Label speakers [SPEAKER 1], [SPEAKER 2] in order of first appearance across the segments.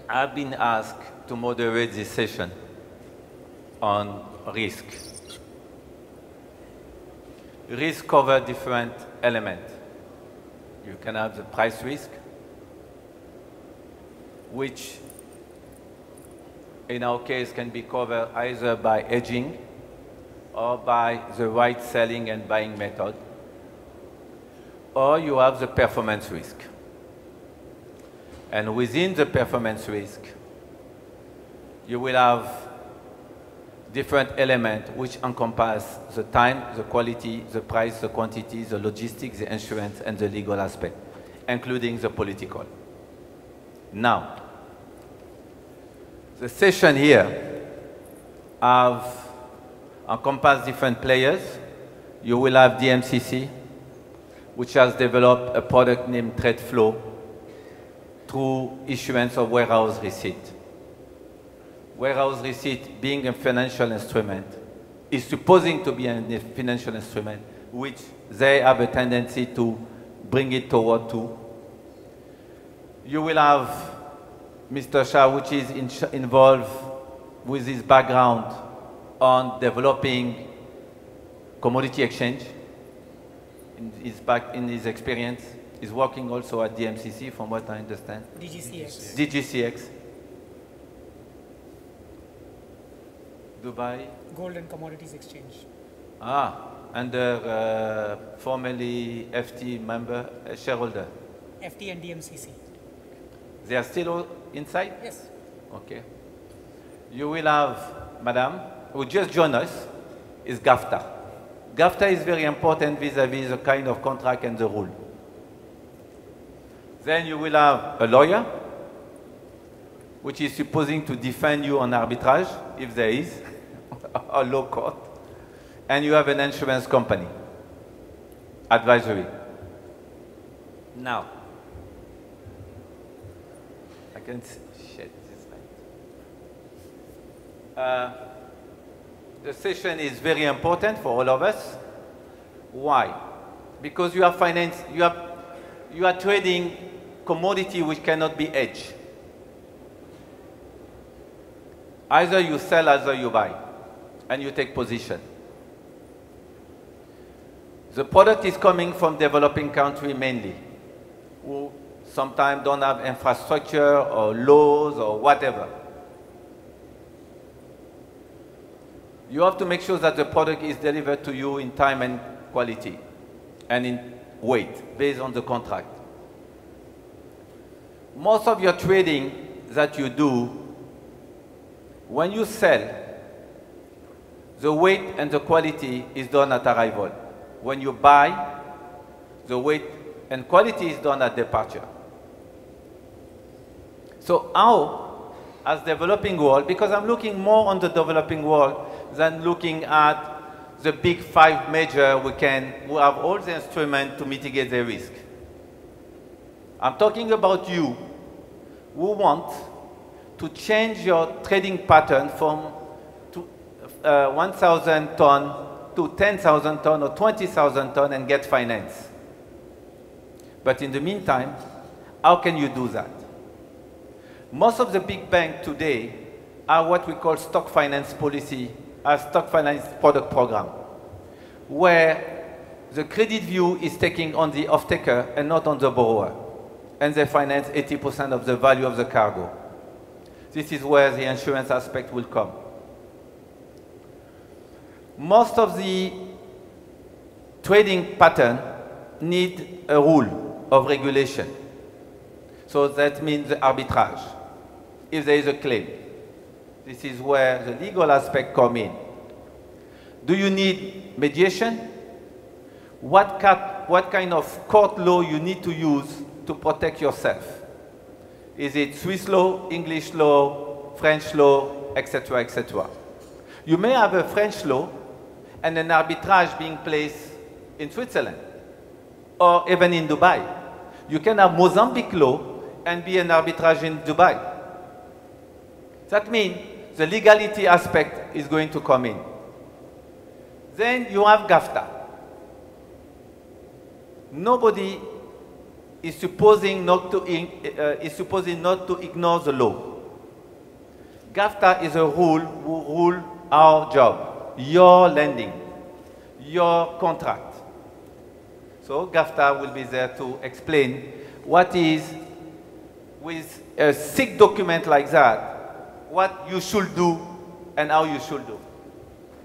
[SPEAKER 1] I've been asked to moderate this session on risk. Risk covers different elements. You can have the price risk, which in our case can be covered either by hedging or by the right selling and buying method. Or you have the performance risk. And within the performance risk, you will have different elements which encompass the time, the quality, the price, the quantity, the logistics, the insurance, and the legal aspect, including the political. Now, the session here have encompassed different players. You will have DMCC, which has developed a product named Trade Flow through issuance of warehouse receipt. Warehouse receipt, being a financial instrument, is supposing to be a financial instrument, which they have a tendency to bring it toward to. You will have Mr. Shah, which is involved with his background on developing commodity exchange. In his experience, he's working also at DMCC, from what I understand.
[SPEAKER 2] DGCX.
[SPEAKER 1] DGCX. Dubai.
[SPEAKER 2] Gold and Commodities Exchange.
[SPEAKER 1] Ah, under formerly FT member, shareholder.
[SPEAKER 2] FT and DMCC.
[SPEAKER 1] They are still all inside?
[SPEAKER 2] Yes.
[SPEAKER 1] Okay. You will have, Madam, who just joined us, is GAFTA. GAFTA is very important vis-à-vis the kind of contract and the rule. Then you will have a lawyer, which is supposing to defend you on arbitrage, if there is, or law court. And you have an insurance company, advisory. Now, I can shed this light. The session is very important for all of us. Why? Because you are you are trading commodity which cannot be hedged. Either you sell, either you buy, and you take position. The product is coming from developing countries mainly, who sometimes don't have infrastructure or laws or whatever. You have to make sure that the product is delivered to you in time and quality and in weight based on the contract. Most of your trading that you do, when you sell, the weight and the quality is done at arrival. When you buy, the weight and quality is done at departure. So how, as developing world, because I'm looking more on the developing world than looking at the big 5 major who have all the instruments to mitigate the risk. I'm talking about you who want to change your trading pattern from 1,000 ton to 10,000 ton or 20,000 ton and get finance. But in the meantime, how can you do that? Most of the big banks today are what we call stock finance policy, a stock finance product program, where the credit view is taking on the off-taker and not on the borrower. And they finance 80% of the value of the cargo. This is where the insurance aspect will come. Most of the trading pattern need a rule of regulation. So that means the arbitrage. If there is a claim, this is where the legal aspect comes in. Do you need mediation? What kind of court law you need to use to protect yourself? Is it Swiss law, English law, French law, etc., etc.? You may have a French law and an arbitrage being placed in Switzerland or even in Dubai. You can have Mozambique law and be an arbitrage in Dubai. That means the legality aspect is going to come in. Then you have GAFTA. Nobody is supposing not to ignore the law. GAFTA is a rule who rule our job, your lending, your contract. So GAFTA will be there to explain what is, with a thick document like that, what you should do and how you should do.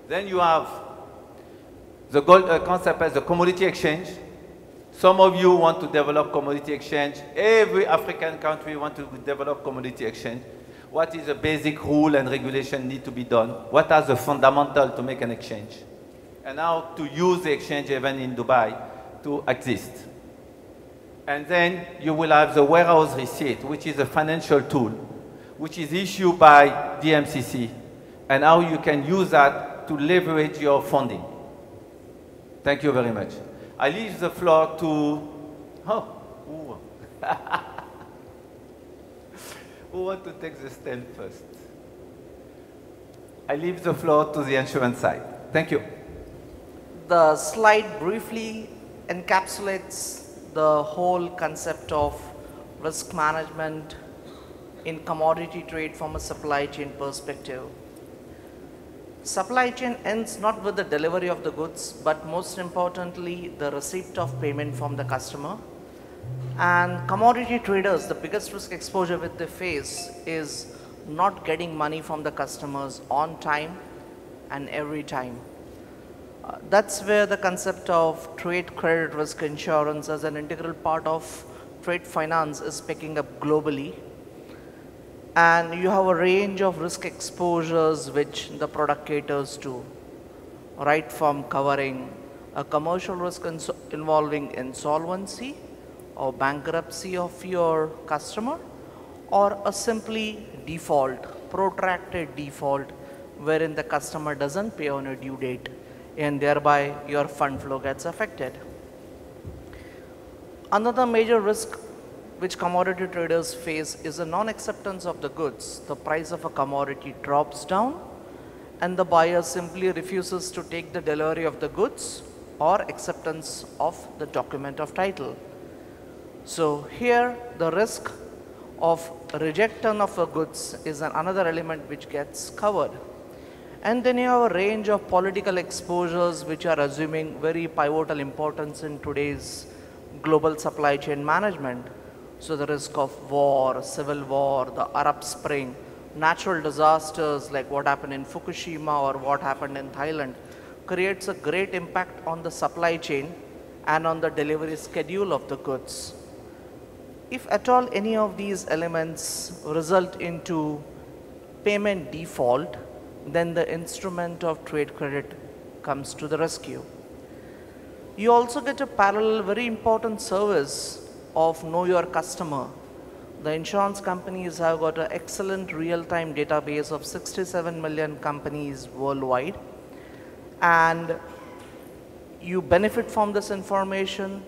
[SPEAKER 1] Then you have the concept as the commodity exchange. Some of you want to develop commodity exchange. Every African country wants to develop commodity exchange. What is the basic rule and regulation need to be done? What are the fundamentals to make an exchange? And how to use the exchange even in Dubai to exist. And then you will have the warehouse receipt, which is a financial tool, which is issued by the MCC, and how you can use that to leverage your funding. Thank you very much. I leave the floor to, who wants to take the stand first? I leave the floor to the insurance side. Thank you.
[SPEAKER 3] The slide briefly encapsulates the whole concept of risk management in commodity trade from a supply chain perspective. Supply chain ends not with the delivery of the goods, but most importantly, the receipt of payment from the customer. And commodity traders, the biggest risk exposure which they face is not getting money from the customers on time and every time. That's where the concept of trade credit risk insurance as an integral part of trade finance is picking up globally. And you have a range of risk exposures which the product caters to, right from covering a commercial risk involving insolvency or bankruptcy of your customer, or a simply default, protracted default, wherein the customer doesn't pay on a due date, and thereby your fund flow gets affected. Another major risk which commodity traders face is a non-acceptance of the goods. The price of a commodity drops down and the buyer simply refuses to take the delivery of the goods or acceptance of the document of title. So here the risk of rejection of a goods is another element which gets covered. And then you have a range of political exposures which are assuming very pivotal importance in today's global supply chain management. So the risk of war, civil war, the Arab Spring, natural disasters like what happened in Fukushima or what happened in Thailand creates a great impact on the supply chain and on the delivery schedule of the goods. If at all any of these elements result into payment default, then the instrument of trade credit comes to the rescue. You also get a parallel very important service of know your customer. The insurance companies have got an excellent real-time database of 67 million companies worldwide, and you benefit from this information.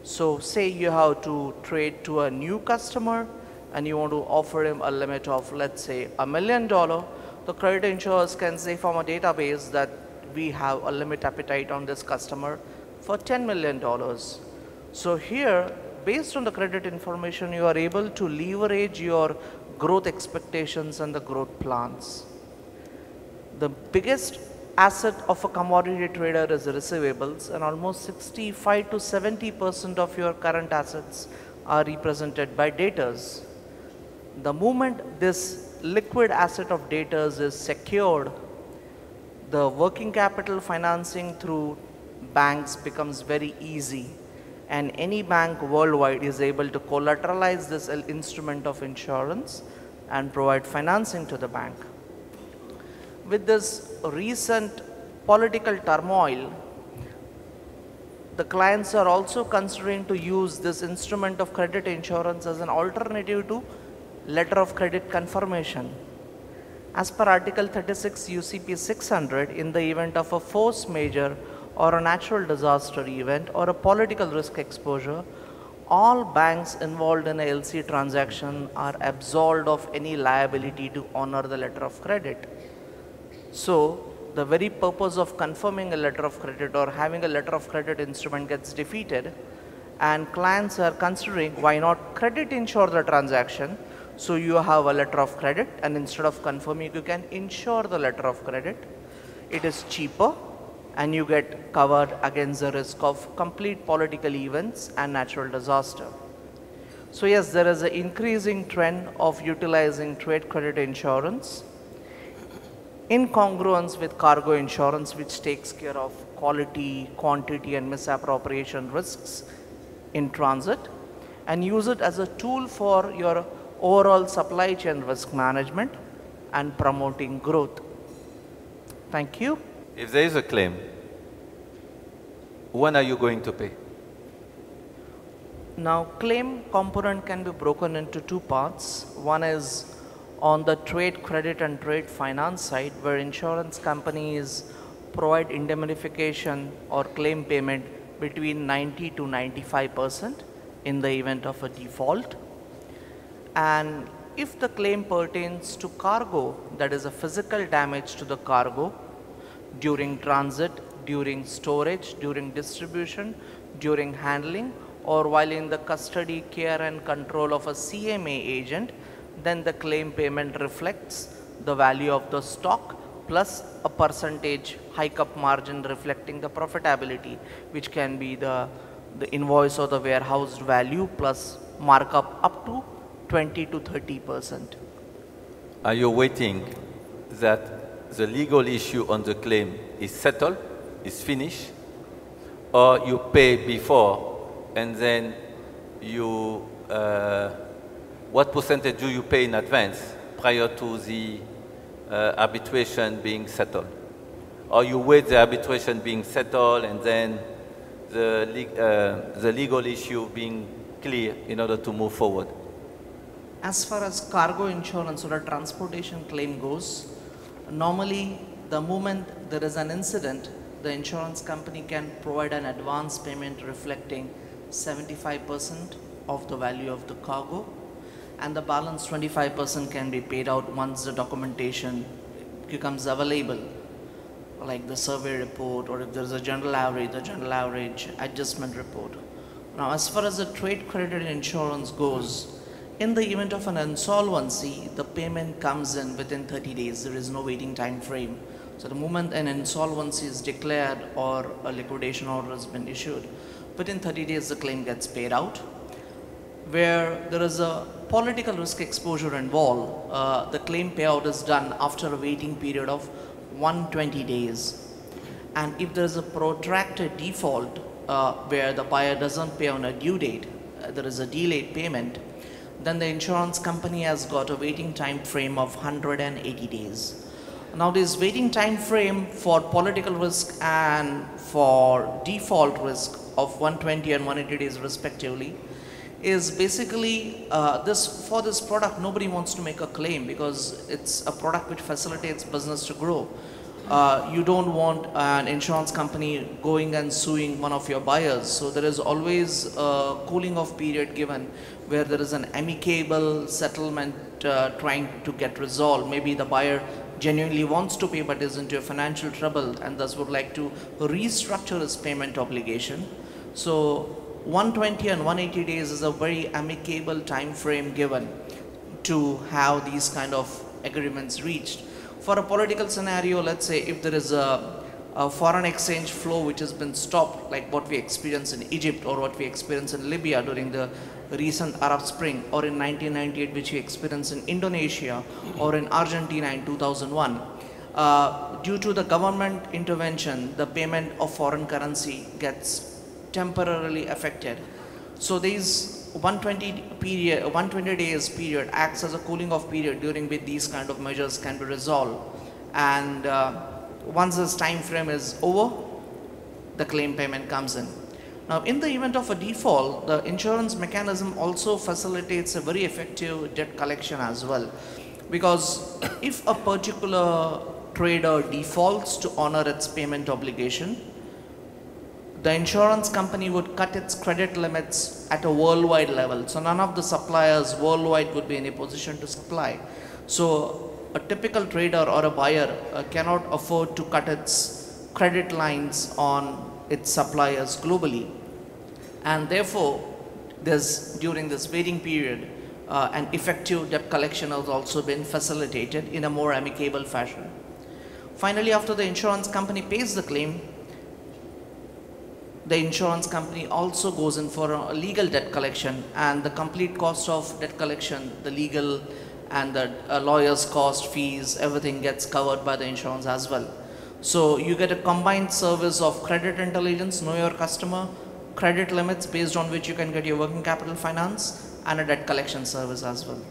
[SPEAKER 3] So say you have to trade to a new customer and you want to offer him a limit of, let's say, $1 million, the credit insurers can say from a database that we have a limit appetite on this customer for $10 million. So here, based on the credit information, you are able to leverage your growth expectations and the growth plans. The biggest asset of a commodity trader is receivables, and almost 65 to 70% of your current assets are represented by debtors. The moment this liquid asset of debtors is secured, the working capital financing through banks becomes very easy, and any bank worldwide is able to collateralize this instrument of insurance and provide financing to the bank. With this recent political turmoil, the clients are also considering to use this instrument of credit insurance as an alternative to letter of credit confirmation. As per Article 36 UCP 600, in the event of a force majeure or a natural disaster event or a political risk exposure, all banks involved in a LC transaction are absolved of any liability to honor the letter of credit. So the very purpose of confirming a letter of credit or having a letter of credit instrument gets defeated, and clients are considering why not credit insure the transaction So you have a letter of credit, and instead of confirming, you can insure the letter of credit. It is cheaper, and you get covered against the risk of complete political events and natural disaster. So yes, there is an increasing trend of utilizing trade credit insurance in congruence with cargo insurance, which takes care of quality, quantity, and misappropriation risks in transit, and use it as a tool for your overall supply chain risk management and promoting growth. Thank you.
[SPEAKER 1] If there is a claim, when are you going to pay?
[SPEAKER 3] Now, claim component can be broken into two parts. One is on the trade credit and trade finance side, where insurance companies provide indemnification or claim payment between 90 to 95% in the event of a default. And if the claim pertains to cargo, that is a physical damage to the cargo during transit, during storage, during distribution, during handling, or while in the custody, care and control of a CMA agent, then the claim payment reflects the value of the stock plus a percentage hike-up margin reflecting the profitability, which can be the invoice or the warehoused value plus markup up to 20 to 30%.
[SPEAKER 1] Are you waiting that the legal issue on the claim is settled, is finished, or you pay before and then you, what percentage do you pay in advance prior to the arbitration being settled? Or you wait the arbitration being settled and then the legal issue being clear in order to move forward?
[SPEAKER 3] As far as cargo insurance or a transportation claim goes, normally the moment there is an incident, the insurance company can provide an advance payment reflecting 75% of the value of the cargo, and the balance 25% can be paid out once the documentation becomes available, like the survey report, or if there is a general average, the general average adjustment report. Now, as far as the trade credit insurance goes, in the event of an insolvency, the payment comes in within 30 days. There is no waiting time frame. So the moment an insolvency is declared or a liquidation order has been issued, within 30 days the claim gets paid out. Where there is a political risk exposure involved, the claim payout is done after a waiting period of 120 days. And if there is a protracted default where the buyer doesn't pay on a due date, there is a delayed payment, then the insurance company has got a waiting time frame of 180 days. Now this waiting time frame for political risk and for default risk of 120 and 180 days respectively is basically for this product nobody wants to make a claim because it's a product which facilitates business to grow. You don't want an insurance company going and suing one of your buyers, so there is always a cooling off period given where there is an amicable settlement trying to get resolved. Maybe the buyer genuinely wants to pay but is into financial trouble and thus would like to restructure his payment obligation. So 120 and 180 days is a very amicable time frame given to have these kind of agreements reached. For a political scenario, let's say if there is a foreign exchange flow which has been stopped, like what we experienced in Egypt or what we experienced in Libya during the recent Arab Spring, or in 1998 which we experienced in Indonesia or in Argentina in 2001, due to the government intervention, the payment of foreign currency gets temporarily affected. So these 120 days period acts as a cooling off period during which these kind of measures can be resolved, and once this time frame is over, the claim payment comes in. Now in the event of a default, the insurance mechanism also facilitates a very effective debt collection as well, because if a particular trader defaults to honor its payment obligation, the insurance company would cut its credit limits at a worldwide level. So none of the suppliers worldwide would be in a position to supply. So a typical trader or a buyer cannot afford to cut its credit lines on its suppliers globally. And therefore, during this waiting period, and effective debt collection has also been facilitated in a more amicable fashion. Finally, after the insurance company pays the claim, the insurance company also goes in for a legal debt collection, and the complete cost of debt collection, the legal and the lawyer's cost, fees, everything gets covered by the insurance as well. So you get a combined service of credit intelligence, know your customer, credit limits based on which you can get your working capital finance, and a debt collection service as well.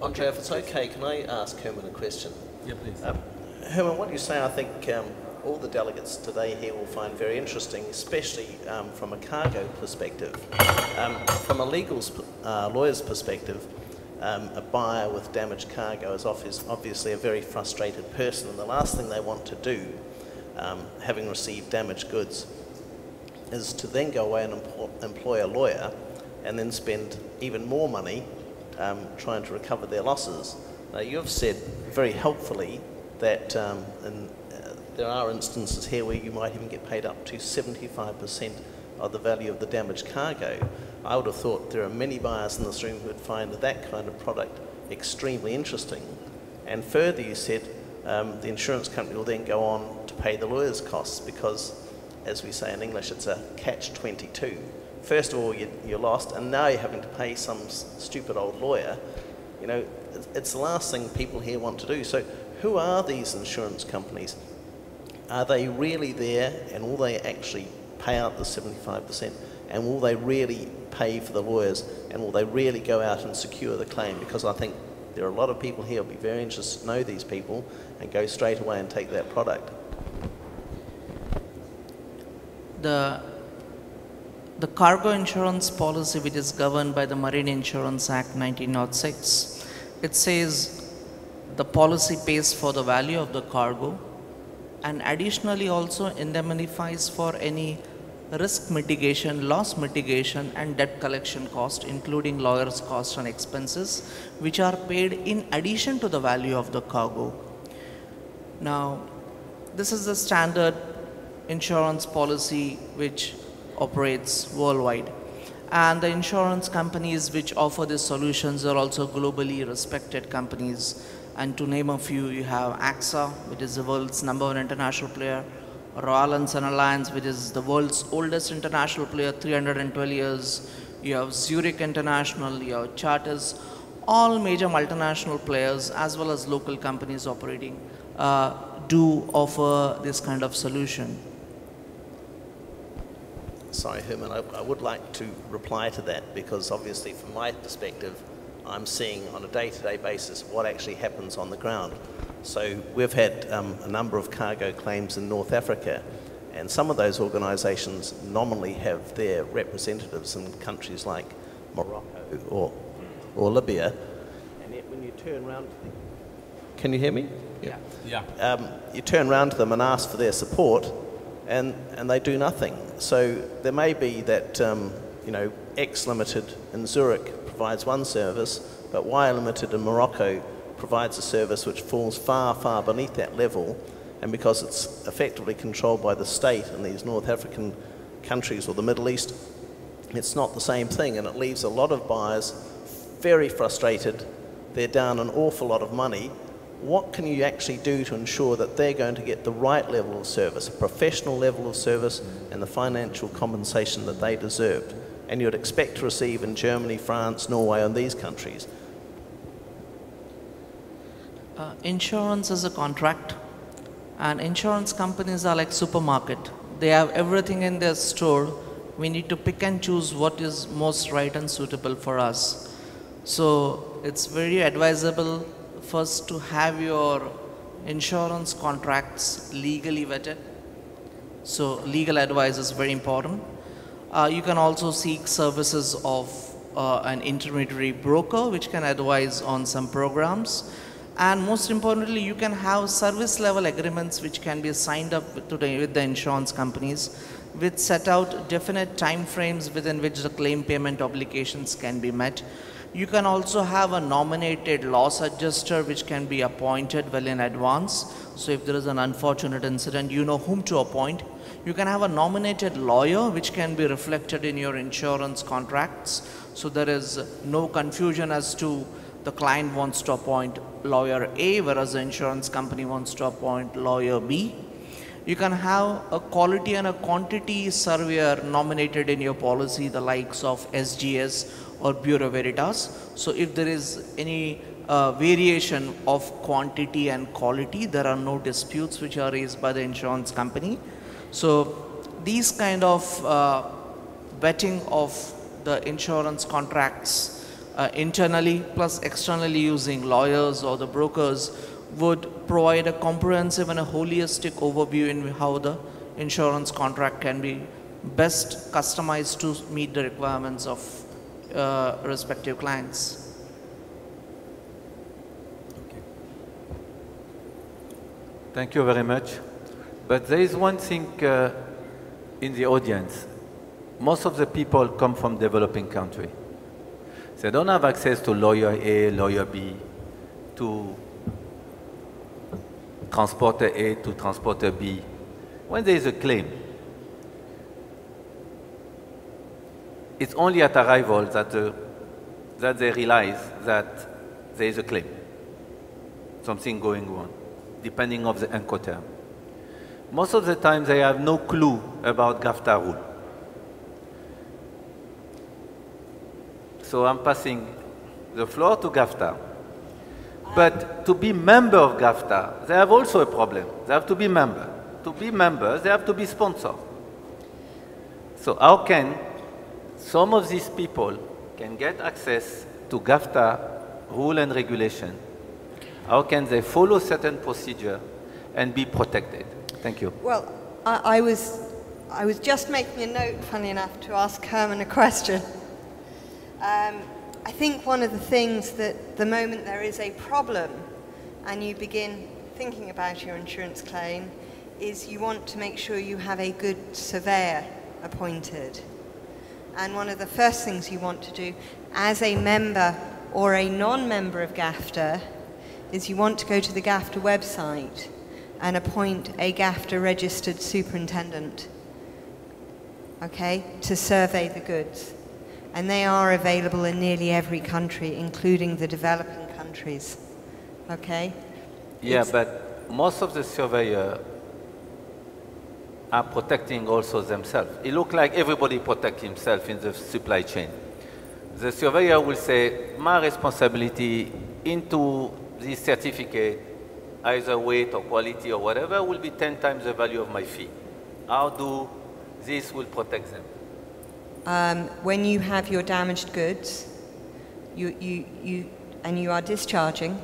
[SPEAKER 4] Andre, if it's okay, can I ask Herman a question?
[SPEAKER 5] Yeah, please.
[SPEAKER 4] Herman, what you say, I think all the delegates today here will find very interesting, especially from a cargo perspective. From a lawyer's perspective, a buyer with damaged cargo is obviously a very frustrated person, and the last thing they want to do, having received damaged goods, is to then go away and employ a lawyer and then spend even more money trying to recover their losses. Now, you've said very helpfully that there are instances here where you might even get paid up to 75% of the value of the damaged cargo. I would have thought there are many buyers in this room who would find that kind of product extremely interesting. And further, you said the insurance company will then go on to pay the lawyer's costs because, as we say in English, it's a catch-22. First of all, you're lost, and now you're having to pay some stupid old lawyer. You know, it's the last thing people here want to do. So who are these insurance companies? Are they really there, and will they actually pay out the 75%? And will they really pay for the lawyers? And will they really go out and secure the claim? Because I think there are a lot of people here who will be very interested to know these people and go straight away and take that product.
[SPEAKER 3] The cargo insurance policy, which is governed by the Marine Insurance Act 1906, it says the policy pays for the value of the cargo and additionally also indemnifies for any risk mitigation, loss mitigation and debt collection cost, including lawyers' costs and expenses, which are paid in addition to the value of the cargo. Now, this is the standard insurance policy which operates worldwide, and the insurance companies which offer these solutions are also globally respected companies. And to name a few, you have AXA, which is the world's #1 international player, Royal & Alliance, which is the world's oldest international player, 312 years. You have Zurich International, you have Charters, all major multinational players as well as local companies operating do offer this kind of solution.
[SPEAKER 4] Sorry, Herman, I would like to reply to that because obviously from my perspective, I'm seeing on a day-to-day basis what actually happens on the ground. So we've had a number of cargo claims in North Africa, and some of those organisations nominally have their representatives in countries like Morocco or Libya, and yet when you turn around to them, can you hear me?
[SPEAKER 5] Yeah.
[SPEAKER 4] You turn around to them and ask for their support, and they do nothing. So there may be that you know, X Limited in Zurich provides one service, but Y Limited in Morocco provides a service which falls far, far beneath that level, and because it's effectively controlled by the state in these North African countries or the Middle East, it's not the same thing, and it leaves a lot of buyers very frustrated. They're down an awful lot of money. What can you actually do to ensure that they're going to get the right level of service, a professional level of service, and the financial compensation that they deserved, and you'd expect to receive in Germany, France, Norway, and these countries?
[SPEAKER 3] Insurance is a contract, and insurance companies are like supermarket. They have everything in their store. We need to pick and choose what is most right and suitable for us. So it's very advisable first to have your insurance contracts legally vetted. So legal advice is very important. You can also seek services of an intermediary broker which can advise on some programs. And most importantly, you can have service level agreements which can be signed up with the insurance companies, which set out definite time frames within which the claim payment obligations can be met. You can also have a nominated loss adjuster which can be appointed well in advance. So if there is an unfortunate incident, you know whom to appoint. You can have a nominated lawyer, which can be reflected in your insurance contracts. So there is no confusion as to the client wants to appoint lawyer A, whereas the insurance company wants to appoint lawyer B. You can have a quality and a quantity surveyor nominated in your policy, the likes of SGS or Bureau Veritas. So if there is any variation of quantity and quality, there are no disputes which are raised by the insurance company. So these kind of vetting of the insurance contracts internally plus externally using lawyers or the brokers would provide a comprehensive and a holistic overview in how the insurance contract can be best customized to meet the requirements of respective clients.
[SPEAKER 1] Thank you very much. But there is one thing in the audience. Most of the people come from developing countries. They don't have access to lawyer A, lawyer B, to transporter A, to transporter B. When there is a claim, it's only at arrival that they realize that there is a claim, something going on, depending on the Incoterm. Most of the time, they have no clue about GAFTA rule. So I'm passing the floor to GAFTA. But to be member of GAFTA, they have also a problem. They have to be member. To be members, they have to be sponsored. So how can some of these people can get access to GAFTA rule and regulation? How can they follow certain procedure and be protected? Thank you.
[SPEAKER 5] Well, I was just making a note, funny enough, to ask Herman a question. I think one of the things that the moment there is a problem and you begin thinking about your insurance claim is you want to make sure you have a good surveyor appointed. And one of the first things you want to do as a member or a non-member of GAFTA is you want to go to the GAFTA website and appoint a GAFTA registered superintendent, okay, to survey the goods. And they are available in nearly every country, including the developing countries, okay?
[SPEAKER 1] Yeah, but most of the surveyors are protecting also themselves. It looks like everybody protects himself in the supply chain. The surveyor will say, my responsibility into this certificate, either weight or quality or whatever, will be 10 times the value of my fee. How do this will protect them?
[SPEAKER 5] When you have your damaged goods, and you are discharging,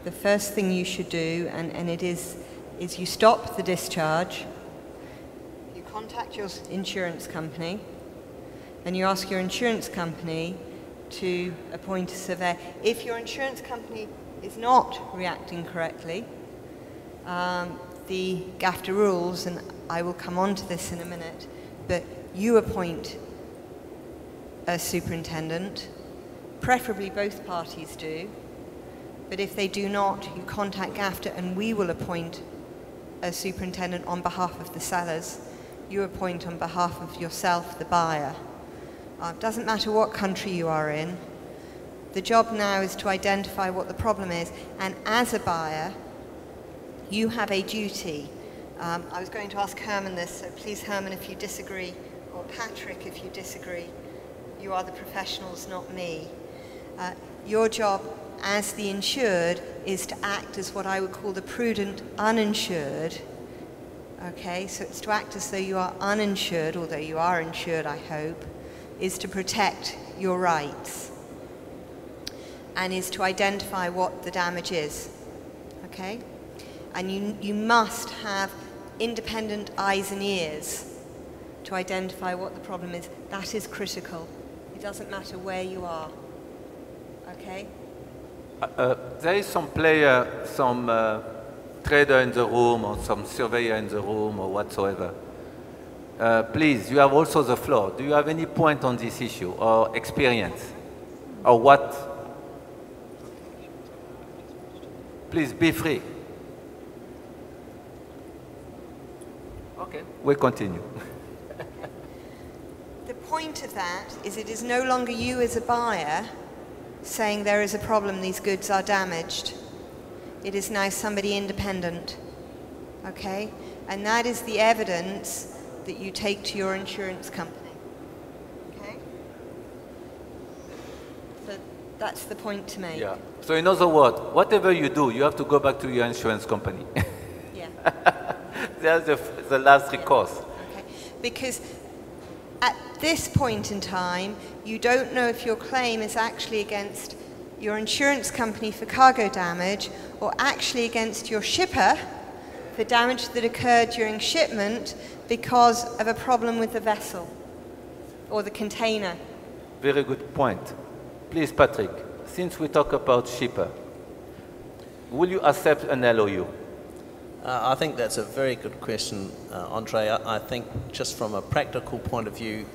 [SPEAKER 5] the first thing you should do, and it is you stop the discharge, you contact your insurance company, and you ask your insurance company to appoint a surveyor. If your insurance company is not reacting correctly, the GAFTA rules, and I will come on to this in a minute, but you appoint a superintendent, preferably both parties do, but if they do not, you contact GAFTA and we will appoint a superintendent on behalf of the sellers. You appoint on behalf of yourself, the buyer. It doesn't matter what country you are in. The job now is to identify what the problem is, and as a buyer, you have a duty. I was going to ask Herman this, so please, Herman, if you disagree, or Patrick, if you disagree, you are the professionals, not me. Your job as the insured is to act as what I would call the prudent uninsured. Okay, so it's to act as though you are uninsured, although you are insured, I hope, is to protect your rights and is to identify what the damage is. Okay? And you must have independent eyes and ears to identify what the problem is. That is critical. It doesn't matter where you are. Okay?
[SPEAKER 1] There is some player, some trader in the room or some surveyor in the room or whatsoever. Please, you have also the floor. Do you have any point on this issue or experience? Or what? Please be free. Okay, we continue.
[SPEAKER 5] The point of that is it is no longer you as a buyer saying there is a problem, these goods are damaged. It is now somebody independent, okay? And that is the evidence that you take to your insurance company, okay? So that's the point to make.
[SPEAKER 1] Yeah. So in other words, whatever you do, you have to go back to your insurance company.
[SPEAKER 5] Yeah.
[SPEAKER 1] That's the last recourse.
[SPEAKER 5] Okay. Because at this point in time, you don't know if your claim is actually against your insurance company for cargo damage or actually against your shipper for damage that occurred during shipment because of a problem with the vessel or the container.
[SPEAKER 1] Very good point. Please, Patrick, since we talk about shipper, will you accept an LOU?
[SPEAKER 4] I think that's a very good question, Andre. I think just from a practical point of view,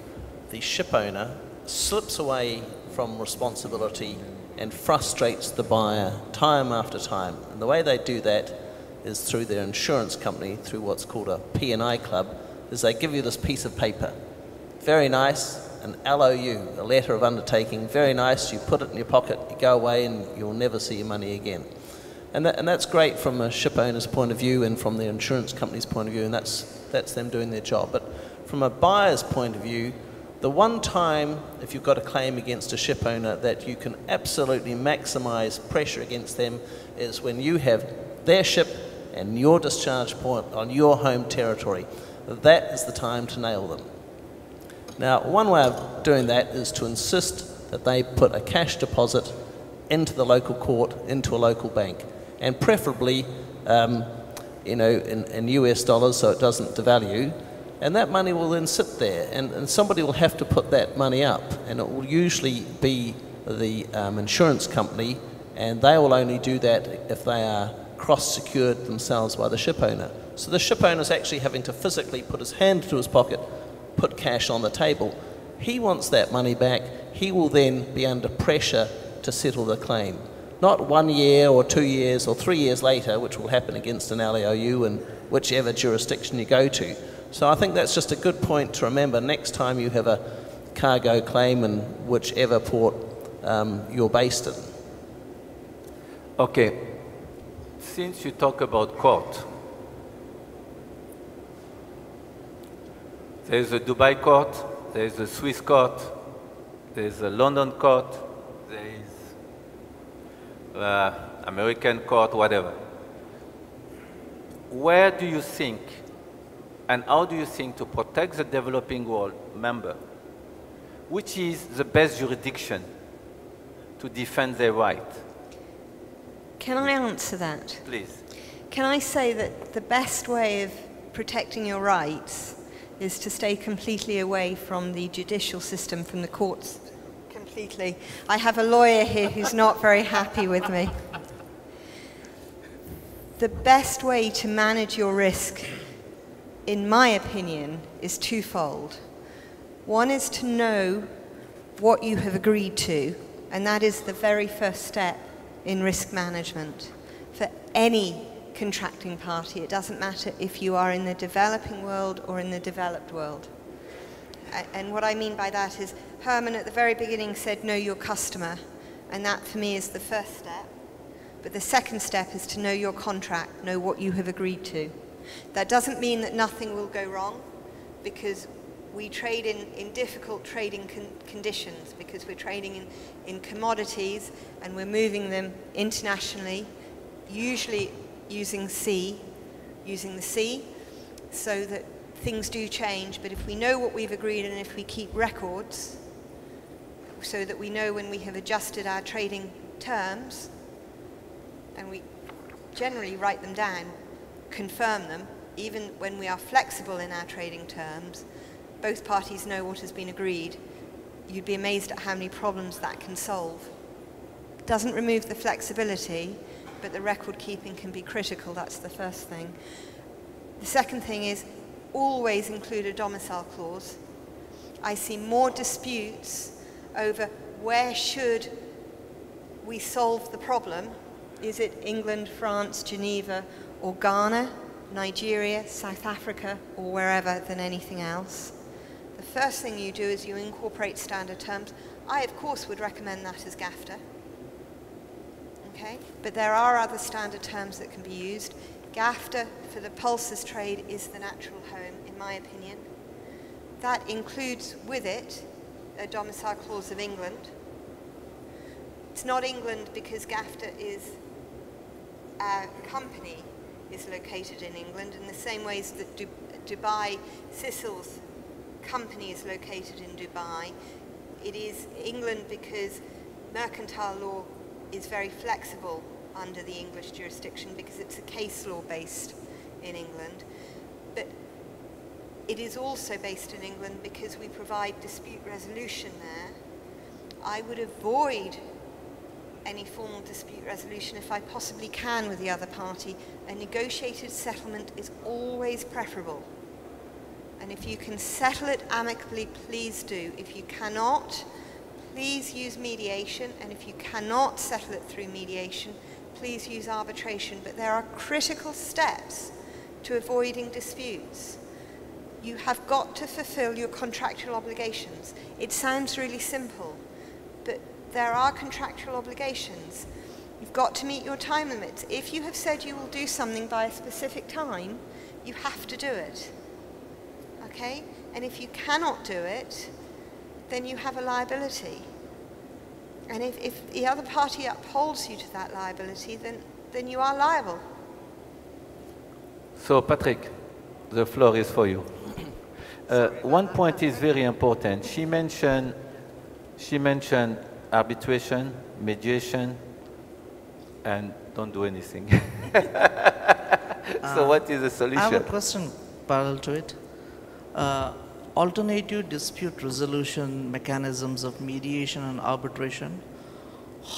[SPEAKER 4] the ship owner slips away from responsibility and frustrates the buyer time after time. And the way they do that is through their insurance company, through what's called a P&I club, is they give you this piece of paper. Very nice, an LOU, a letter of undertaking, very nice, you put it in your pocket, you go away and you'll never see your money again. And that's great from a ship owner's point of view and from the insurance company's point of view, and that's them doing their job. But from a buyer's point of view, the one time, if you've got a claim against a ship owner, that you can absolutely maximize pressure against them is when you have their ship and your discharge point on your home territory. That is the time to nail them. Now, one way of doing that is to insist that they put a cash deposit into the local court, into a local bank, and preferably, in US dollars so it doesn't devalue. And that money will then sit there, and somebody will have to put that money up, and it will usually be the insurance company, and they will only do that if they are cross-secured themselves by the ship owner. So the ship owner is actually having to physically put his hand into his pocket, put cash on the table. He wants that money back. He will then be under pressure to settle the claim. Not 1 year or 2 years or 3 years later, which will happen against an LOU in whichever jurisdiction you go to. So I think that's just a good point to remember next time you have a cargo claim in whichever port you're based in.
[SPEAKER 1] Okay. Since you talk about court, there's a Dubai court, there's a Swiss court, there's a London court, there is American court, whatever. Where do you think, and how do you think to protect the developing world member, which is the best jurisdiction to defend their right?
[SPEAKER 5] Can I answer that?
[SPEAKER 1] Please.
[SPEAKER 5] Can I say that the best way of protecting your rights is to stay completely away from the judicial system, from the courts completely? I have a lawyer here who's not very happy with me. The best way to manage your risk, in my opinion, is twofold. One is to know what you have agreed to, and that is the very first step in risk management for any contracting party. It doesn't matter if you are in the developing world or in the developed world. And what I mean by that is Herman at the very beginning said know your customer, and that for me is the first step. But the second step is to know your contract, know what you have agreed to. That doesn't mean that nothing will go wrong, because we trade in difficult trading conditions, because we're trading in commodities and we're moving them internationally, usually using the sea, so that things do change. But if we know what we've agreed and if we keep records, so that we know when we have adjusted our trading terms, and we generally write them down, confirm them, even when we are flexible in our trading terms, both parties know what has been agreed. You'd be amazed at how many problems that can solve. Doesn't remove the flexibility, but the record keeping can be critical. That's the first thing. The second thing is always include a domicile clause. I see more disputes over where should we solve the problem. Is it England, France, Geneva, or Ghana? Nigeria, South Africa, or wherever than anything else. The first thing you do is you incorporate standard terms. I, of course, would recommend that as GAFTA. Okay? But there are other standard terms that can be used. GAFTA for the pulses trade is the natural home, in my opinion. That includes with it a domicile clause of England. It's not England because GAFTA is a company is located in England in the same ways that Dubai CICILS company is located in Dubai. It is England because mercantile law is very flexible under the English jurisdiction because it's a case law based in England. But it is also based in England because we provide dispute resolution there. I would avoid any formal dispute resolution if I possibly can with the other party. A negotiated settlement is always preferable. And if you can settle it amicably, please do. If you cannot, please use mediation. And if you cannot settle it through mediation, please use arbitration. But there are critical steps to avoiding disputes. You have got to fulfill your contractual obligations. It sounds really simple, but there are contractual obligations. You've got to meet your time limits. If you have said you will do something by a specific time, you have to do it. Okay? And if you cannot do it, then you have a liability. And if the other party upholds you to that liability, then you are liable.
[SPEAKER 1] So, Patrick, the floor is for you. One point is very important. She mentioned arbitration, mediation, and don't do anything. So what is the solution?
[SPEAKER 3] I have a question parallel to it. Alternative dispute resolution mechanisms of mediation and arbitration,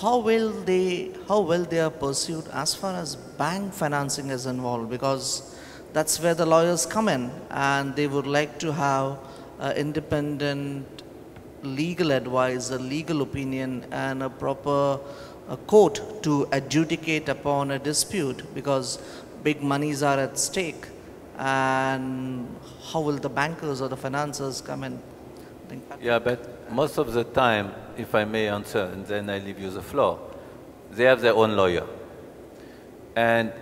[SPEAKER 3] how well they are pursued as far as bank financing is involved? Because that's where the lawyers come in, and they would like to have independent legal advice, a legal opinion, and a proper court to adjudicate upon a dispute, because big monies are at stake. And how will the bankers or the financiers come in?
[SPEAKER 1] Yeah, but most of the time, if I may answer, and then I leave you the floor, they have their own lawyer. And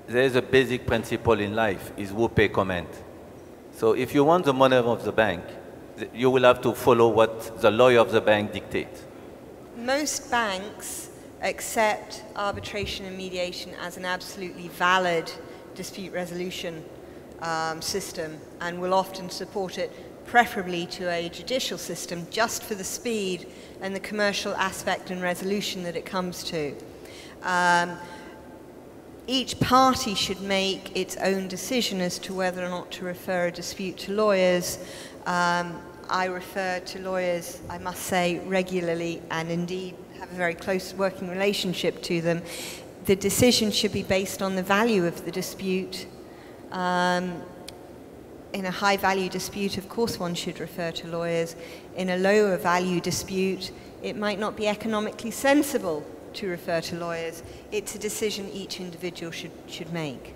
[SPEAKER 1] there is a basic principle in life, is who pay comment. So if you want the money of the bank, you will have to follow what the lawyer of the bank dictates.
[SPEAKER 5] Most banks accept arbitration and mediation as an absolutely valid dispute resolution system, and will often support it, preferably to a judicial system, just for the speed and the commercial aspect and resolution that it comes to. Each party should make its own decision as to whether or not to refer a dispute to lawyers. I refer to lawyers, I must say, regularly, and indeed have a very close working relationship to them. The decision should be based on the value of the dispute. In a high-value dispute, of course, one should refer to lawyers. In a lower-value dispute, it might not be economically sensible to refer to lawyers. It's a decision each individual should make.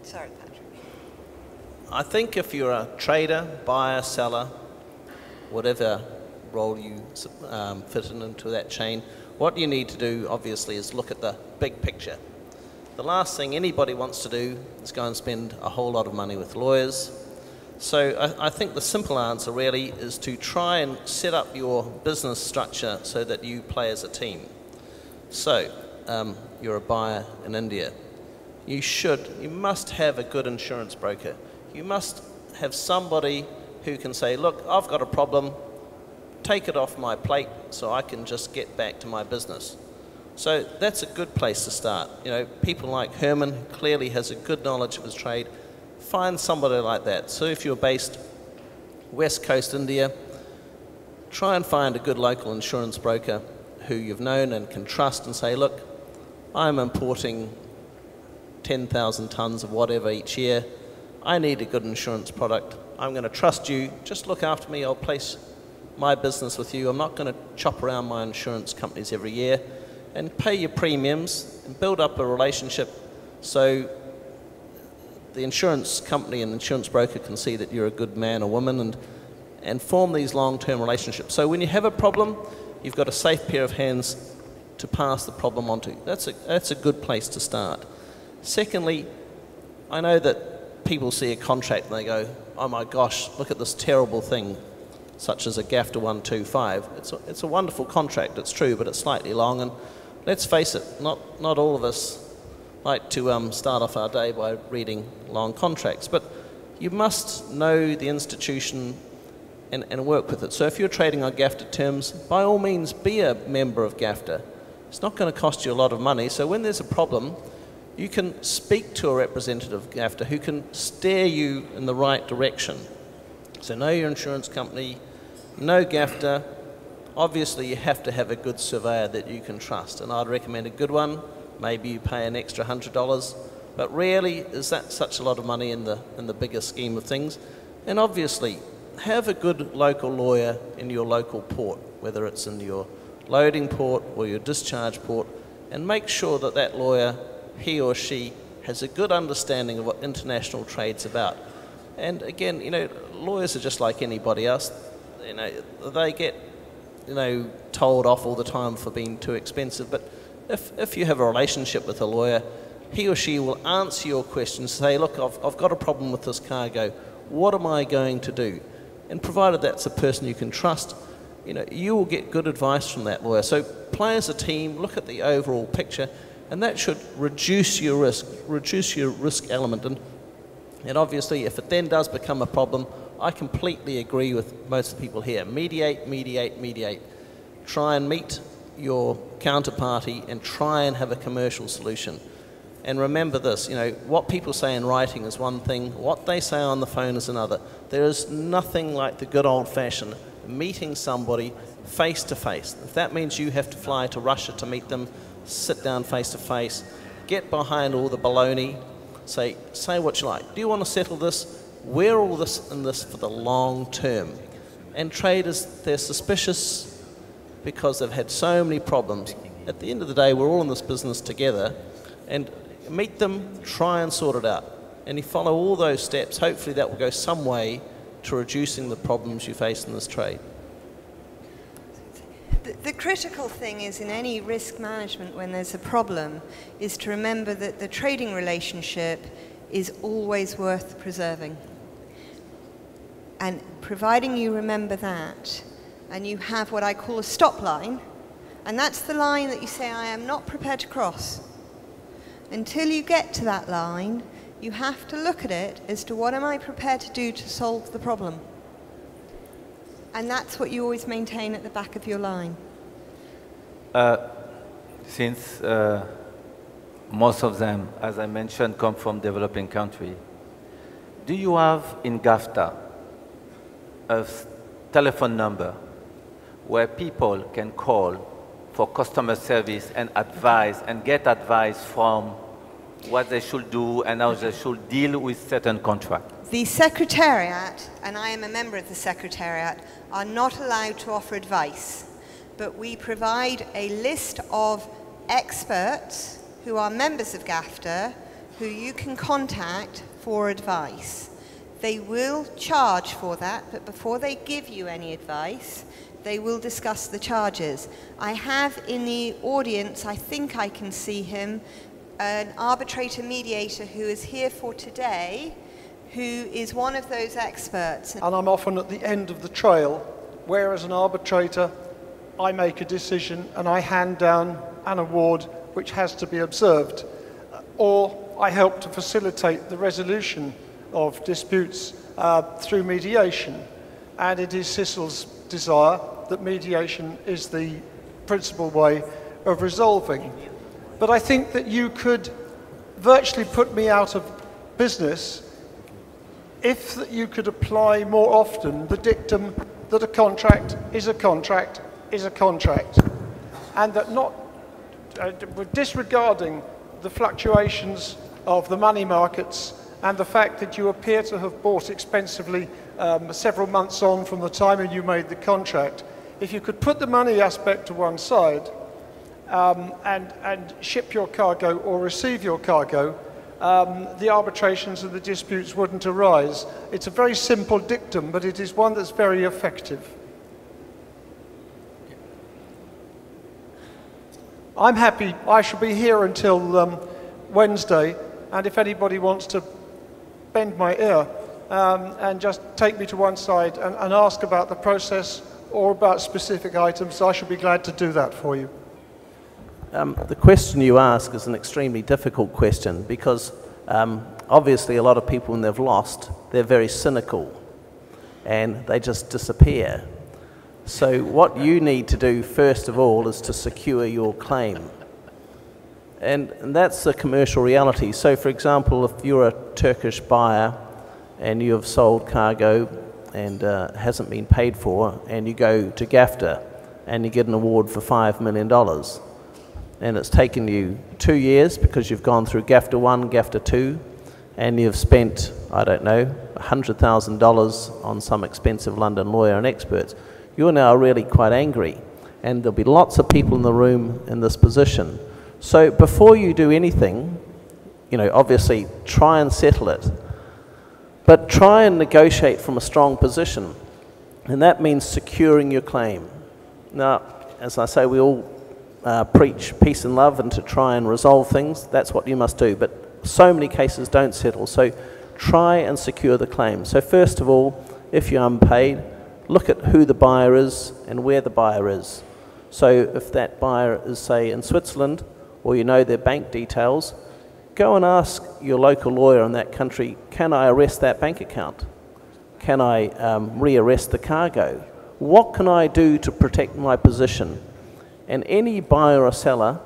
[SPEAKER 5] Sorry, Patrick.
[SPEAKER 4] I think if you're a trader, buyer, seller, whatever role you fit into that chain, what you need to do, obviously, is look at the big picture. The last thing anybody wants to do is go and spend a whole lot of money with lawyers. So I think the simple answer really is to try and set up your business structure so that you play as a team. So you're a buyer in India. You must have a good insurance broker. You must have somebody who can say, look, I've got a problem, take it off my plate so I can just get back to my business. So that's a good place to start. You know, people like Herman, who clearly has a good knowledge of his trade, find somebody like that. So if you're based West Coast India, try and find a good local insurance broker who you've known and can trust and say, look, I'm importing 10,000 tons of whatever each year. I need a good insurance product. I'm going to trust you. Just look after me. I'll place my business with you. I'm not going to chop around my insurance companies every year. And pay your premiums and build up a relationship so the insurance company and insurance broker can see that you're a good man or woman and form these long-term relationships. So when you have a problem, you've got a safe pair of hands to pass the problem on to. That's a good place to start. Secondly, I know that people see a contract and they go, oh my gosh, look at this terrible thing, such as a GAFTA 125. It's a wonderful contract, it's true, but it's slightly long, and let's face it, not all of us like to start off our day by reading long contracts, but you must know the institution and work with it. So if you're trading on GAFTA terms, by all means be a member of GAFTA. It's not going to cost you a lot of money, so when there's a problem, you can speak to a representative of GAFTA who can steer you in the right direction. So know your insurance company, know GAFTA. Obviously you have to have a good surveyor that you can trust, and I'd recommend a good one. Maybe you pay an extra $100, but rarely is that such a lot of money in the bigger scheme of things. And obviously, have a good local lawyer in your local port, whether it's in your loading port or your discharge port, and make sure that that lawyer, he or she, has a good understanding of what international trade's about. And again, you know, lawyers are just like anybody else. You know, they get, you know, told off all the time for being too expensive, but if you have a relationship with a lawyer, he or she will answer your questions, say, look, I've got a problem with this cargo, what am I going to do? And provided that's a person you can trust, you know, you will get good advice from that lawyer. So play as a team, look at the overall picture, and that should reduce your risk element. And obviously, if it then does become a problem, I completely agree with most of the people here. Mediate, mediate, mediate. Try and meet your counterparty and try and have a commercial solution. And remember this, you know, what people say in writing is one thing, what they say on the phone is another. There is nothing like the good old-fashioned meeting somebody face to face. If that means you have to fly to Russia to meet them, sit down face to face, get behind all the baloney, say what you like. Do you want to settle this? We're all this in this for the long term. And traders, they're suspicious because they've had so many problems. At the end of the day, we're all in this business together, and meet them, try and sort it out. And you follow all those steps, hopefully that will go some way to reducing the problems you face in this trade.
[SPEAKER 5] The critical thing is in any risk management when there's a problem is to remember that the trading relationship is always worth preserving. And providing you remember that, and you have what I call a stop line, and that's the line that you say, I am not prepared to cross. Until you get to that line, you have to look at it as to what am I prepared to do to solve the problem. And that's what you always maintain at the back of your line.
[SPEAKER 1] Since most of them, as I mentioned, come from developing countries, do you have in GAFTA a telephone number where people can call for customer service and advice and get advice from what they should do and how they should deal with certain contracts?
[SPEAKER 5] The Secretariat, and I am a member of the Secretariat, are not allowed to offer advice, but we provide a list of experts who are members of GAFTA who you can contact for advice. They will charge for that, but before they give you any advice, they will discuss the charges. I have in the audience, I think I can see him, an arbitrator mediator who is here for today, who is one of those experts.
[SPEAKER 6] And I'm often at the end of the trail, where as an arbitrator, I make a decision and I hand down an award which has to be observed, or I help to facilitate the resolution of disputes through mediation. And it is CICILS' desire that mediation is the principal way of resolving. But I think that you could virtually put me out of business if you could apply more often the dictum that a contract is a contract is a contract, and that not disregarding the fluctuations of the money markets and the fact that you appear to have bought expensively several months on from the time when you made the contract, if you could put the money aspect to one side and ship your cargo or receive your cargo, the arbitrations and the disputes wouldn't arise. It's a very simple dictum, but it is one that's very effective. I'm happy. I shall be here until Wednesday, and if anybody wants to bend my ear and just take me to one side and ask about the process or about specific items, I shall be glad to do that for you.
[SPEAKER 4] The question you ask is an extremely difficult question because obviously a lot of people when they've lost, they're very cynical and they just disappear. So what you need to do first of all is to secure your claim. And that's the commercial reality. So for example, if you're a Turkish buyer and you have sold cargo and hasn't been paid for, and you go to GAFTA and you get an award for $5 million, and it's taken you 2 years because you've gone through GAFTA 1, GAFTA 2, and you've spent, I don't know, $100,000 on some expensive London lawyer and experts, you're now really quite angry. And there'll be lots of people in the room in this position. So before you do anything, you know, obviously try and settle it. But try and negotiate from a strong position. And that means securing your claim. Now, as I say, we all preach peace and love and to try and resolve things. That's what you must do. But so many cases don't settle. So try and secure the claim. So first of all, if you're unpaid, look at who the buyer is and where the buyer is. So if that buyer is, say, in Switzerland, or you know their bank details, go and ask your local lawyer in that country, can I arrest that bank account? Can I rearrest the cargo? What can I do to protect my position? And any buyer or seller,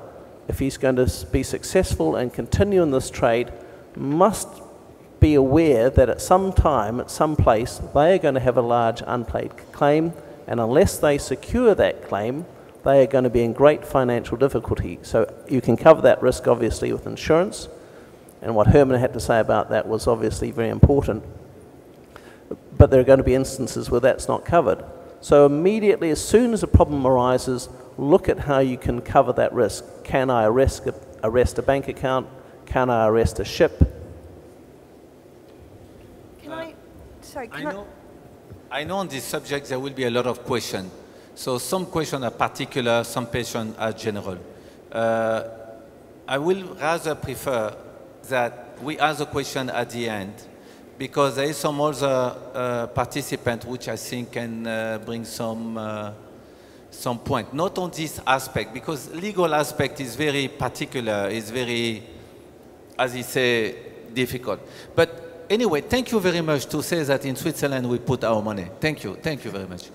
[SPEAKER 4] if he's going to be successful and continue in this trade, must be aware that at some time, at some place, they are going to have a large unpaid claim, and unless they secure that claim, they are going to be in great financial difficulty. So you can cover that risk, obviously, with insurance, and what Herman had to say about that was obviously very important. But there are going to be instances where that's not covered. So immediately, as soon as a problem arises, look at how you can cover that risk. Can I arrest a bank account? Can I arrest a ship?
[SPEAKER 1] I know on this subject there will be a lot of questions. So some questions are particular, some questions are general. I will rather prefer that we ask a question at the end, because there is some other participant which I think can bring some point. Not on this aspect, because legal aspect is very particular, is very, as you say, difficult. But anyway, thank you very much to say that in Switzerland we put our money. Thank you very much.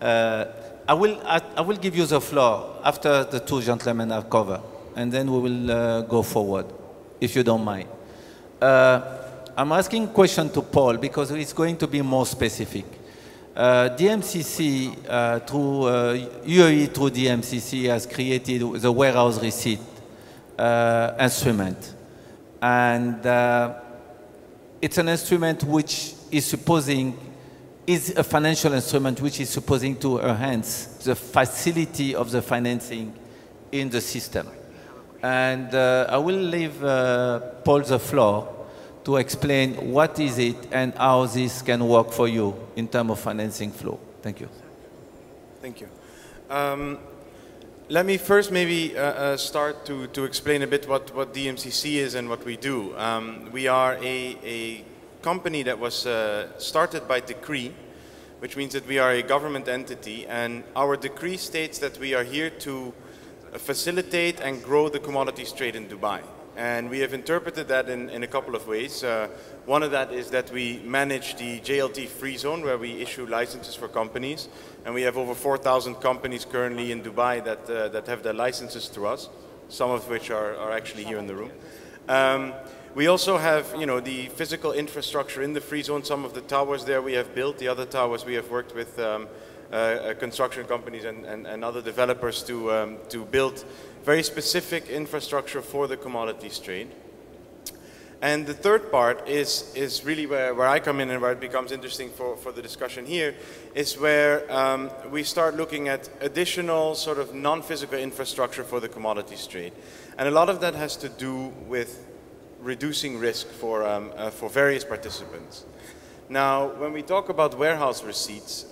[SPEAKER 1] I will give you the floor after the two gentlemen have covered, and then we will go forward, if you don't mind. I'm asking a question to Paul because it's going to be more specific. DMCC, UAE through DMCC has created the warehouse receipt instrument. And it's an instrument which is a financial instrument which is supposing to enhance the facility of the financing in the system. And I will leave Paul the floor to explain what is it and how this can work for you in terms of financing flow. Thank you.
[SPEAKER 7] Thank you. Let me first maybe start to explain a bit what DMCC is and what we do. We are a company that was started by decree, which means that we are a government entity, and our decree states that we are here to facilitate and grow the commodities trade in Dubai. And we have interpreted that in a couple of ways. One of that is that we manage the JLT free zone, where we issue licenses for companies. And we have over 4,000 companies currently in Dubai that have their licenses through us, some of which are actually here in the room. We also have, the physical infrastructure in the free zone. Some of the towers there we have built. The other towers we have worked with construction companies and other developers to build very specific infrastructure for the commodities trade. And the third part is really where I come in and where it becomes interesting for the discussion here, is where we start looking at additional sort of non-physical infrastructure for the commodities trade. And a lot of that has to do with reducing risk for various participants. Now, when we talk about warehouse receipts,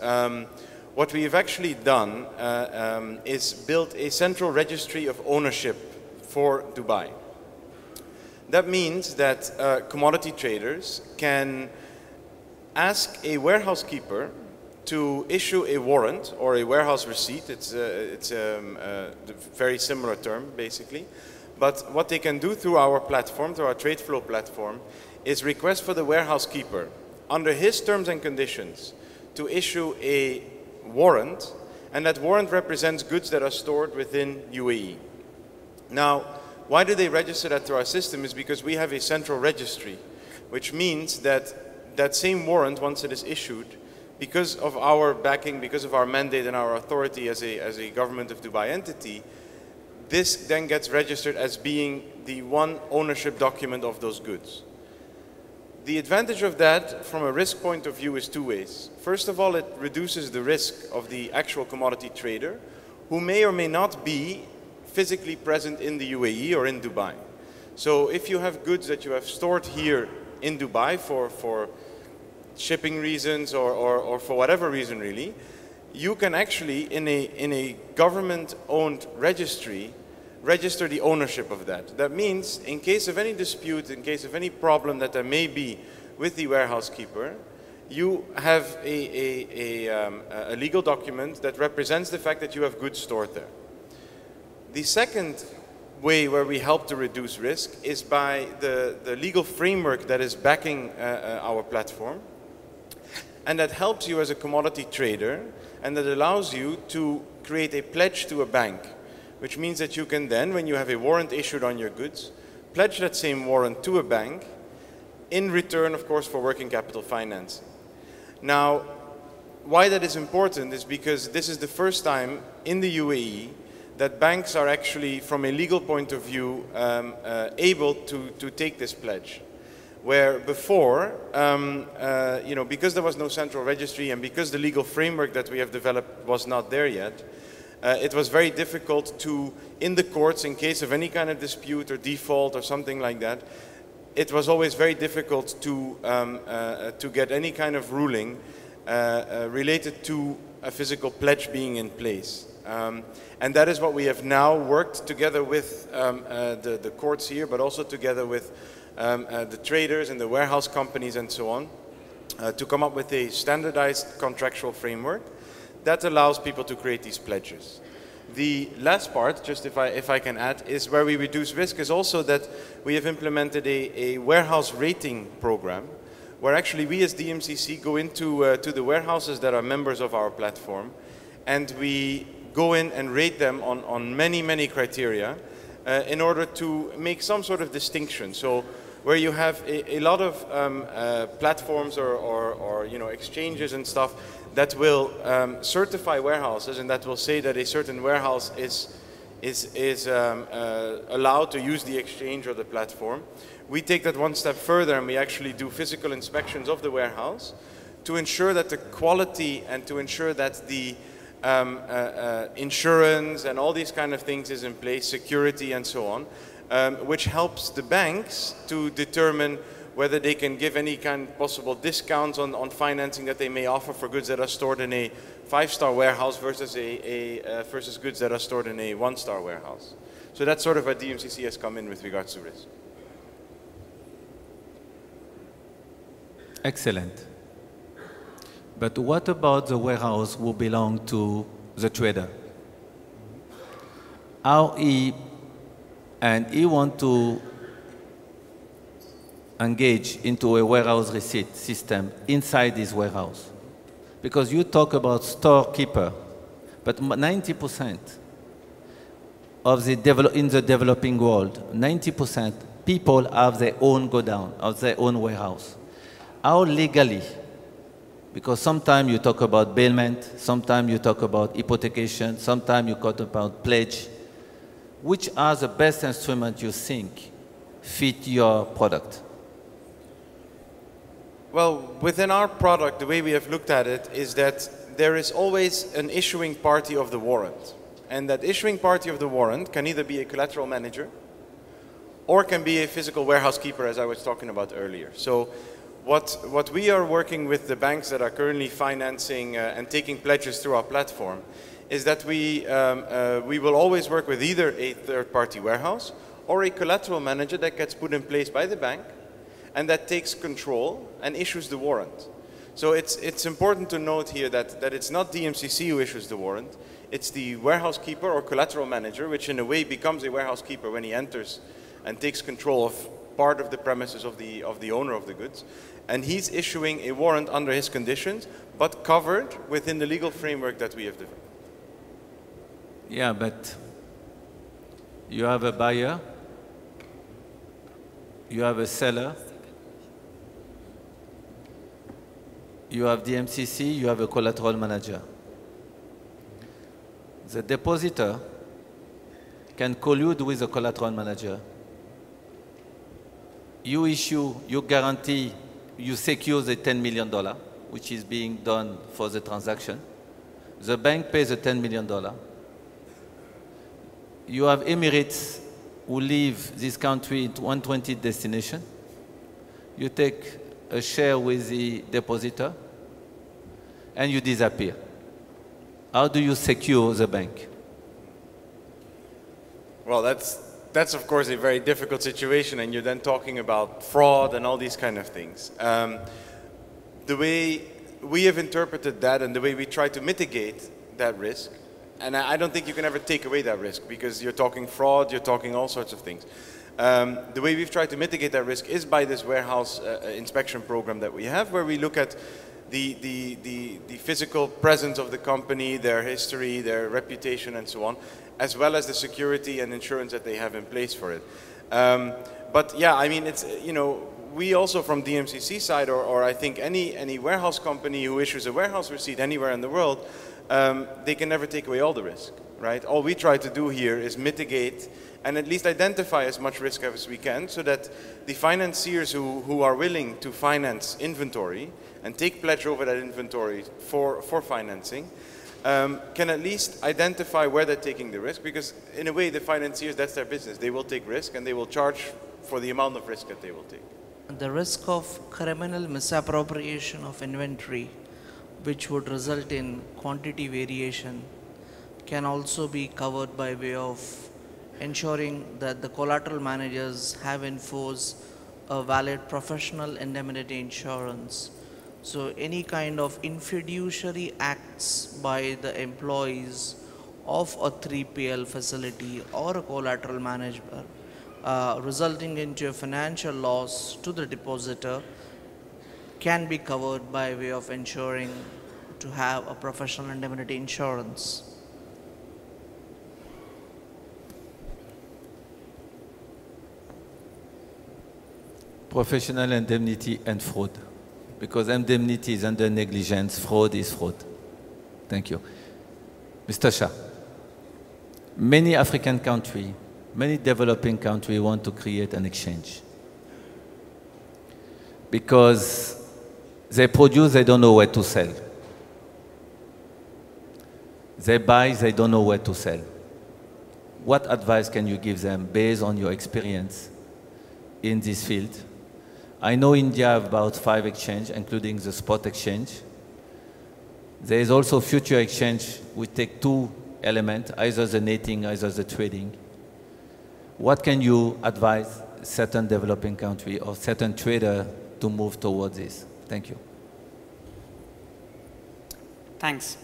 [SPEAKER 7] what we have actually done is built a central registry of ownership for Dubai. That means that commodity traders can ask a warehouse keeper to issue a warrant or a warehouse receipt. It's a very similar term, basically. But what they can do through our platform, through our trade flow platform, is request for the warehouse keeper, under his terms and conditions, to issue a warrant, and that warrant represents goods that are stored within UAE. Now, why do they register that through our system? Is because we have a central registry, which means that that same warrant, once it is issued, because of our backing, because of our mandate and our authority as a government of Dubai entity, this then gets registered as being the one ownership document of those goods. The advantage of that from a risk point of view is two ways. First of all, it reduces the risk of the actual commodity trader, who may or may not be physically present in the UAE or in Dubai. So if you have goods that you have stored here in Dubai for shipping reasons or for whatever reason really, you can actually in a government-owned registry register the ownership of that. That means in case of any dispute, in case of any problem that there may be with the warehouse keeper, you have a legal document that represents the fact that you have goods stored there. The second way where we help to reduce risk is by the legal framework that is backing our platform, and that helps you as a commodity trader, and that allows you to create a pledge to a bank, which means that you can then, when you have a warrant issued on your goods, pledge that same warrant to a bank in return, of course, for working capital financing. Now, why that is important is because this is the first time in the UAE that banks are actually, from a legal point of view, able to take this pledge. Where before, you know, because there was no central registry and because the legal framework that we have developed was not there yet, it was very difficult to, in the courts, in case of any kind of dispute or default or something like that, it was always very difficult to get any kind of ruling related to a physical pledge being in place. And that is what we have now worked together with the courts here, but also together with the traders and the warehouse companies and so on, to come up with a standardized contractual framework that allows people to create these pledges. The last part, just if I can add, is where we reduce risk is also that we have implemented a warehouse rating program, where actually we as DMCC go into to the warehouses that are members of our platform, and we go in and rate them on many criteria in order to make some sort of distinction. So where you have a lot of platforms or you know, exchanges and stuff that will certify warehouses and that will say that a certain warehouse is allowed to use the exchange or the platform, we take that one step further and we actually do physical inspections of the warehouse to ensure that the quality and to ensure that the insurance and all these kind of things is in place, security and so on, which helps the banks to determine whether they can give any kind of possible discounts on financing that they may offer for goods that are stored in a 5-star warehouse versus versus goods that are stored in a 1-star warehouse. So that's sort of where DMCC has come in with regards to risk.
[SPEAKER 1] Excellent. But what about the warehouse who belong to the trader? How he want to engage into a warehouse receipt system inside this warehouse? Because you talk about storekeeper, but 90% of in the developing world, 90% people have their own godown, have their own warehouse. How legally? Because sometimes you talk about bailment, sometimes you talk about hypothecation, sometimes you talk about pledge. Which are the best instruments you think fit your product?
[SPEAKER 7] Well, within our product, the way we have looked at it is that there is always an issuing party of the warrant. And that issuing party of the warrant can either be a collateral manager, or can be a physical warehouse keeper, as I was talking about earlier. So what we are working with the banks that are currently financing and taking pledges through our platform is that we will always work with either a third-party warehouse or a collateral manager that gets put in place by the bank and that takes control and issues the warrant. So it's important to note here that it's not DMCC who issues the warrant, it's the warehouse keeper or collateral manager, which in a way becomes a warehouse keeper when he enters and takes control of part of the premises of the owner of the goods. And he's issuing a warrant under his conditions, but covered within the legal framework that we have developed.
[SPEAKER 1] Yeah, but you have a buyer, you have a seller, you have DMCC, you have a collateral manager. The depositor can collude with the collateral manager. You issue, you guarantee, you secure the $10 million, which is being done for the transaction. The bank pays the $10 million. You have Emirates who leave this country into 120 destination. You take a share with the depositor and you disappear. How do you secure the bank?
[SPEAKER 7] Well, that's of course a very difficult situation, and you're then talking about fraud and all these kind of things. The way we have interpreted that and the way we try to mitigate that risk, and I don't think you can ever take away that risk because you're talking fraud, you're talking all sorts of things. The way we've tried to mitigate that risk is by this warehouse inspection program that we have, where we look at the physical presence of the company, their history, their reputation, and so on, as well as the security and insurance that they have in place for it. But yeah, I mean, it's, you know, we also from DMCC side, or I think any warehouse company who issues a warehouse receipt anywhere in the world, they can never take away all the risk, right? All we try to do here is mitigate and at least identify as much risk as we can so that the financiers who are willing to finance inventory and take pledge over that inventory for financing can at least identify where they're taking the risk, because in a way the financiers, that's their business. They will take risk and they will charge for the amount of risk that they will take.
[SPEAKER 3] The risk of criminal misappropriation of inventory, which would result in quantity variation, can also be covered by way of ensuring that the collateral managers have in force a valid professional indemnity insurance. So any kind of infiduciary acts by the employees of a 3PL facility or a collateral manager resulting into a financial loss to the depositor can be covered by way of ensuring to have a professional indemnity insurance.
[SPEAKER 1] Professional indemnity and fraud. Because indemnity is under negligence, fraud is fraud. Thank you. Mr. Shah, many African countries, many developing countries want to create an exchange. Because they produce, they don't know where to sell. They buy, they don't know where to sell. What advice can you give them based on your experience in this field? I know India have about 5 exchanges, including the spot exchange. There is also future exchange. We take 2 elements, either the netting, either the trading. What can you advise certain developing country or certain trader to move towards this? Thank you.
[SPEAKER 2] Thanks.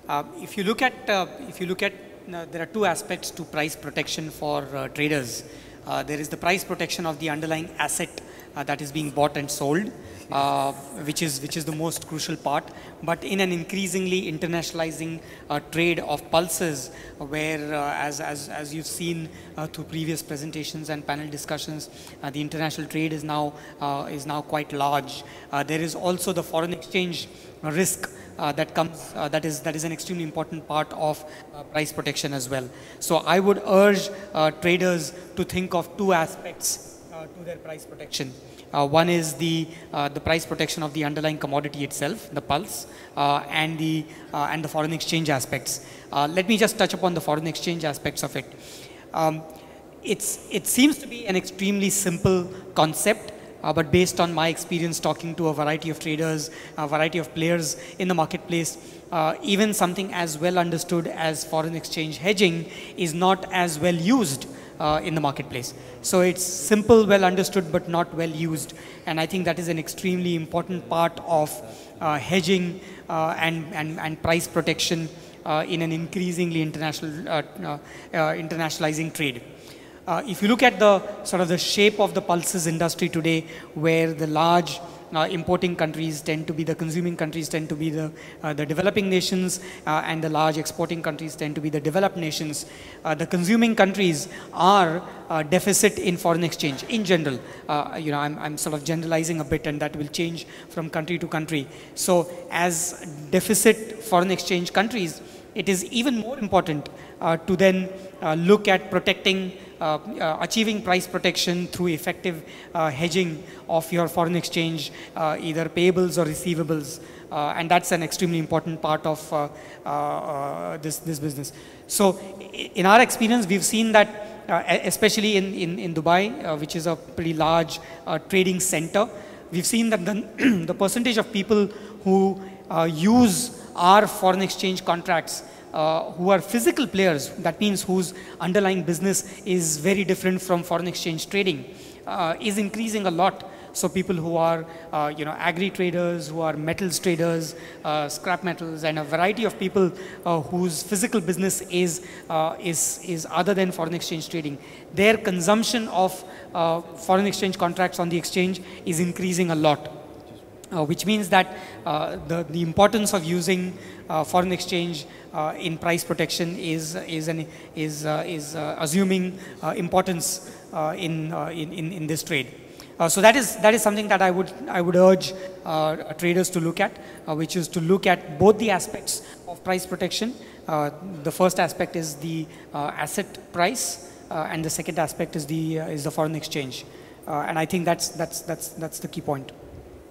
[SPEAKER 2] If you look at, there are 2 aspects to price protection for traders. There is the price protection of the underlying asset that is being bought and sold, which is the most crucial part. But in an increasingly internationalizing trade of pulses, where as you've seen through previous presentations and panel discussions, the international trade is now quite large. There is also the foreign exchange risk that comes, that is an extremely important part of price protection as well. So I would urge traders to think of 2 aspects to their price protection. One is the price protection of the underlying commodity itself, the pulse, and the foreign exchange aspects. Let me just touch upon the foreign exchange aspects of it. it seems to be an extremely simple concept, but based on my experience talking to a variety of traders, a variety of players in the marketplace, even something as well understood as foreign exchange hedging is not as well used in the marketplace. So it's simple, well understood, but not well used. And I think that is an extremely important part of hedging and price protection in an increasingly internationalizing trade. If you look at the sort of the shape of the pulses industry today, where the large importing countries tend to be, the consuming countries tend to be the developing nations, and the large exporting countries tend to be the developed nations. The consuming countries are deficit in foreign exchange in general. You know, I'm sort of generalizing a bit, and that will change from country to country. So as deficit foreign exchange countries, it is even more important to then look at protecting, achieving price protection through effective hedging of your foreign exchange, either payables or receivables, and that's an extremely important part of this business. So in our experience, we've seen that especially in Dubai, which is a pretty large trading center, we've seen that the percentage of people who use our foreign exchange contracts, who are physical players, that means whose underlying business is very different from foreign exchange trading, is increasing a lot. So people who are, you know, agri traders, who are metals traders, scrap metals, and a variety of people whose physical business is other than foreign exchange trading, their consumption of foreign exchange contracts on the exchange is increasing a lot. Which means that the importance of using foreign exchange in price protection is assuming importance in this trade. So that is something that I would urge traders to look at, which is to look at both the aspects of price protection. The first aspect is the asset price, and the second aspect is the foreign exchange. And I think that's the key point.